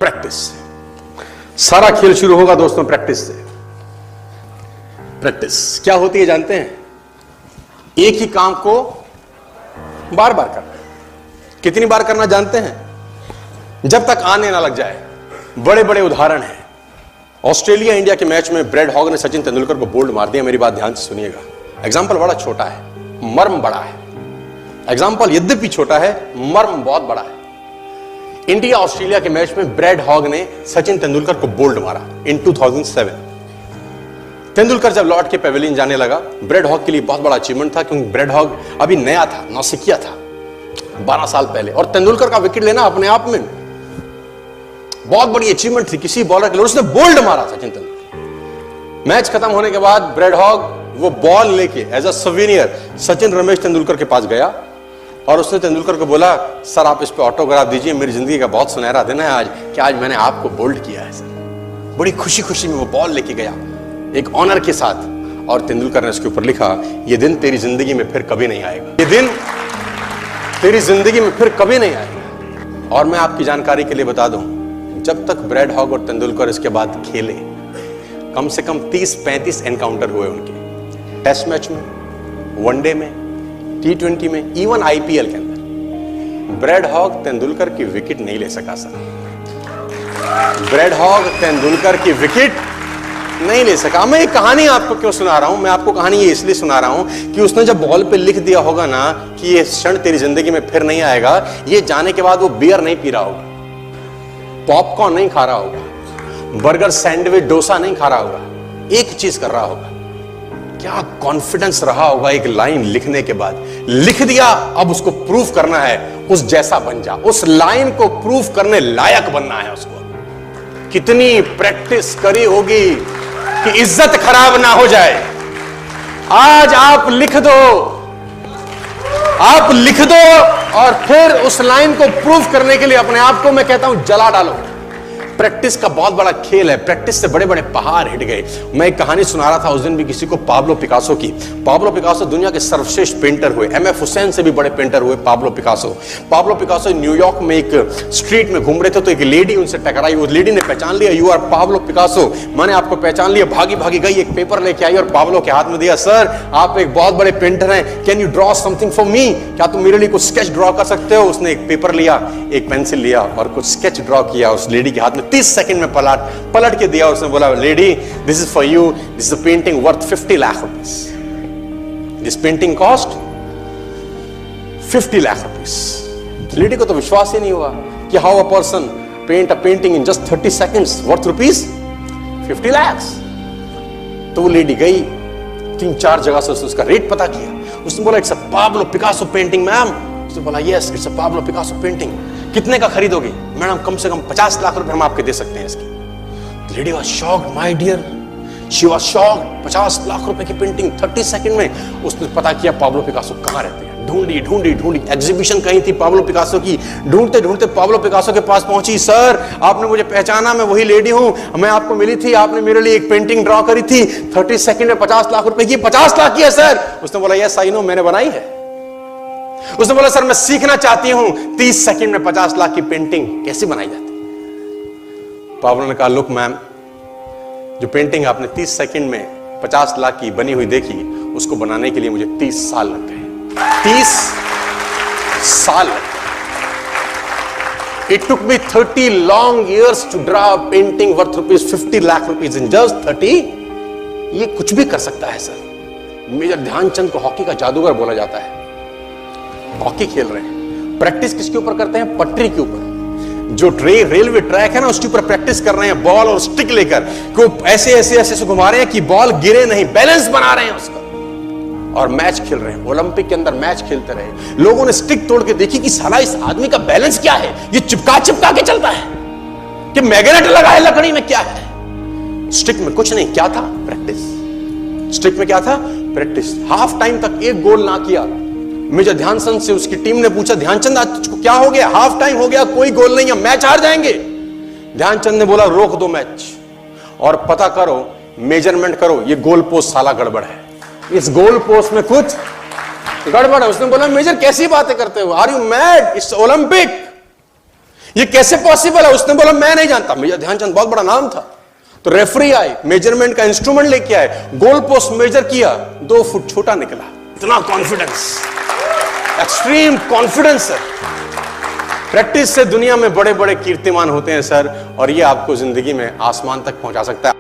Practice से। सारा खेल शुरू होगा दोस्तों प्रैक्टिस से। प्रैक्टिस क्या होती है जानते हैं? एक ही काम को बार बार करना। कितनी बार करना जानते हैं? जब तक आने ना लग जाए। बड़े बड़े उदाहरण हैं। ऑस्ट्रेलिया इंडिया के मैच में ब्रैड हॉग ने सचिन तेंदुलकर को बोल्ड मार दिया। मेरी बात ध्यान से सुनिएगा। एग्जाम्पल बड़ा छोटा है, मर्म बड़ा है। एग्जाम्पल यद्यपि छोटा है, मर्म बहुत बड़ा है। इंडिया ऑस्ट्रेलिया के मैच में ब्रैड हॉग ने सचिन तेंदुलकर को बोल्ड मारा इन 2007। तेंदुलकर जब लौट के पेविलियन जाने लगा, ब्रैड हॉग के लिए बहुत बड़ा अचीवमेंट था, क्योंकि ब्रैड हॉग अभी नया था, नौसिखिया था 12 साल पहले, और तेंदुलकर का विकेट लेना अपने आप में बहुत बड़ी अचीवमेंट थी किसी बॉलर के लिए। उसने बोल्ड मारा सचिन तेंदुलकर। मैच खत्म होने के बाद ब्रैड हॉग वो बॉल लेके as a souvenir Sachin Ramesh Tendulkar के पास गया और उसने तेंदुलकर को बोला, सर आप इस पे ऑटोग्राफ दीजिए, मेरी जिंदगी का बहुत सुनहरा दिन है आज कि आज मैंने आपको बोल्ड किया है सर। बड़ी खुशी खुशी में वो बॉल लेके गया एक ऑनर के साथ, और तेंदुलकर ने उसके ऊपर लिखा, ये दिन तेरी जिंदगी में फिर कभी नहीं आएगा, ये दिन तेरी जिंदगी में फिर कभी नहीं आएगा। और मैं आपकी जानकारी के लिए बता दूं, जब तक ब्रैड हॉग और तेंदुलकर इसके बाद खेले, कम से कम 30-35 एनकाउंटर हुए उनके, टेस्ट मैच में, वनडे में, T20 में, इवन IPL के अंदर। ब्रैड हॉग तेंदुलकर की विकेट नहीं ले सका सर। ब्रैड हॉग तेंदुलकर की विकेट नहीं ले सका। मैं ये कहानी आपको क्यों सुना रहा हूं? मैं आपको कहानी ये इसलिए सुना रहा हूं कि उसने जब बॉल पे लिख दिया होगा ना कि ये क्षण तेरी जिंदगी में फिर नहीं आएगा, ये जाने के बाद वो बियर नहीं पी रहा होगा, पॉपकॉर्न नहीं खा रहा होगा, बर्गर, सैंडविच, डोसा नहीं खा रहा होगा, एक चीज कर रहा होगा। क्या कॉन्फिडेंस रहा होगा एक लाइन लिखने के बाद। लिख दिया, अब उसको प्रूफ करना है, उस जैसा बन जा। उस लाइन को प्रूफ करने लायक बनना है उसको। कितनी प्रैक्टिस करी होगी कि इज्जत खराब ना हो जाए। आज आप लिख दो, आप लिख दो, और फिर उस लाइन को प्रूफ करने के लिए अपने आप को मैं कहता हूं जला डालो। प्रैक्टिस का बहुत बड़ा खेल है। प्रैक्टिस से बड़े बड़े पहाड़ हिट गए। मैं एक कहानी सुना रहा था उस दिन भी किसी को, पाब्लो पिकासो की। पाब्लो पिकासो दुनिया के सर्वश्रेष्ठ पेंटर हुए। MF हुसैन से भी बड़े पेंटर हुए Pablo Picasso. Pablo Picasso New York में एक स्ट्रीट में घूम रहे थे तो एक लेडी उनसे टकराई। उस लेडी ने पहचान लिया, यू आर पाब्लो पिकासो, मैंने आपको पहचान लिया। भागी भागी गई, एक पेपर लेके आई और पाब्लो के हाथ में दिया। सर आप एक बहुत बड़े पेंटर हैं, can you draw something for me? क्या तुम मेरे लिए कुछ स्केच ड्रॉ कर सकते हो? उसने एक पेपर लिया, एक पेंसिल लिया और कुछ स्केच ड्रॉ किया उस लेडी के हाथ में। 30 सेकंड में पलट के दिया। उसने बोला, lady this is for you, this is a painting worth 50 lakh rupees. This painting cost 50 lakh rupees. Lady को तो विश्वास ही नहीं हुआ कि how a person paint a painting in just 30 seconds worth rupees 50 lakh. तो वो लेडी गई, 3-4 जगह से उसका रेट पता किया। उसने बोला, it's a Pablo Picasso painting ma'am. उसने बोला, yes it's a Pablo Picasso painting. कितने का खरीदोगे? मैडम कम से कम 50 लाख रुपए हम आपके दे सकते हैं इसकी। Lady was shocked, my dear, she was shocked. 50 lakh रुपए की पेंटिंग 30 सेकंड में। उसने पता किया पाब्लो पिकासो कहां रहते हैं। ढूंढी ढूंढी ढूंढी, एग्जीबिशन कहीं थी पाब्लो पिकासो की। ढूंढते ढूंढते पाब्लो पिकासो के पास पहुंची। सर आपने मुझे पहचाना, मैं वही लेडी हूं, मैं आपको मिली थी, आपने मेरे लिए एक पेंटिंग ड्रॉ करी थी 30 सेकंड में 50 लाख रुपए की। 50 लाख की है सर। उसने बोला, यस आई नो, मैंने बनाई है। उसने बोला, सर मैं सीखना चाहती हूं 30 सेकंड में 50 लाख की पेंटिंग कैसे बनाई जाती। पाब्लो ने कहा, लुक मैम, जो पेंटिंग आपने 30 सेकंड में 50 लाख की बनी हुई देखी, उसको बनाने के लिए मुझे 30 साल लग गए। 30 साल। It took me 30 long years to draw a painting worth rupees 50 lakh rupees in just 30। ये कुछ भी कर सकता है सर। मेजर ध्यानचंद को हॉकी का जादूगर बोला जाता है। हॉकी खेल रहे हैं, प्रैक्टिस किसके ऊपर करते हैं? पटरी के ऊपर। जो रेलवे ट्रैक है ना, उसके ऊपर प्रैक्टिस कर रहे हैं, बॉल और स्टिक लेकर को ऐसे ऐसे ऐसे से घुमा रहे हैं कि बॉल गिरे नहीं, बैलेंस बना रहे हैं उसका, और मैच खेल रहे हैं। ओलंपिक के अंदर मैच खेलते रहे। लोगों ने स्टिक तोड़ के देखी कि साला इस आदमी का बैलेंस क्या है, ये चिपका चिपका के चलता है कि मैग्नेट लगा है लकड़ी में, क्या है? स्टिक में कुछ नहीं, क्या था? प्रैक्टिस। स्टिक में क्या था? प्रैक्टिस। हाफ टाइम तक एक गोल ना किया। मेजर ध्यानचंद से उसकी टीम ने पूछा, ध्यानचंद आज तुझको क्या हो गया? हाफ टाइम हो गया, कोई गोल नहीं है, मैच हार जाएंगे। ध्यानचंद ने बोला, रोक दो मैच और पता करो, मेजरमेंट करो, ये गोल पोस्ट साला गड़बड़ है, इस गोल पोस्ट में कुछ गड़बड़ है। उसने बोला, मेजर कैसी बातें करते हो? Are you mad? It's Olympic, ये कैसे पॉसिबल है? उसने बोला मैं नहीं जानता। मेजर ध्यानचंद बहुत बड़ा नाम था। तो रेफरी आए, मेजरमेंट का इंस्ट्रूमेंट लेके आए, गोल पोस्ट मेजर किया, 2 फुट छोटा निकला। इतना कॉन्फिडेंस, एक्सट्रीम कॉन्फिडेंस है। प्रैक्टिस से दुनिया में बड़े बड़े कीर्तिमान होते हैं सर, और ये आपको जिंदगी में आसमान तक पहुंचा सकता है।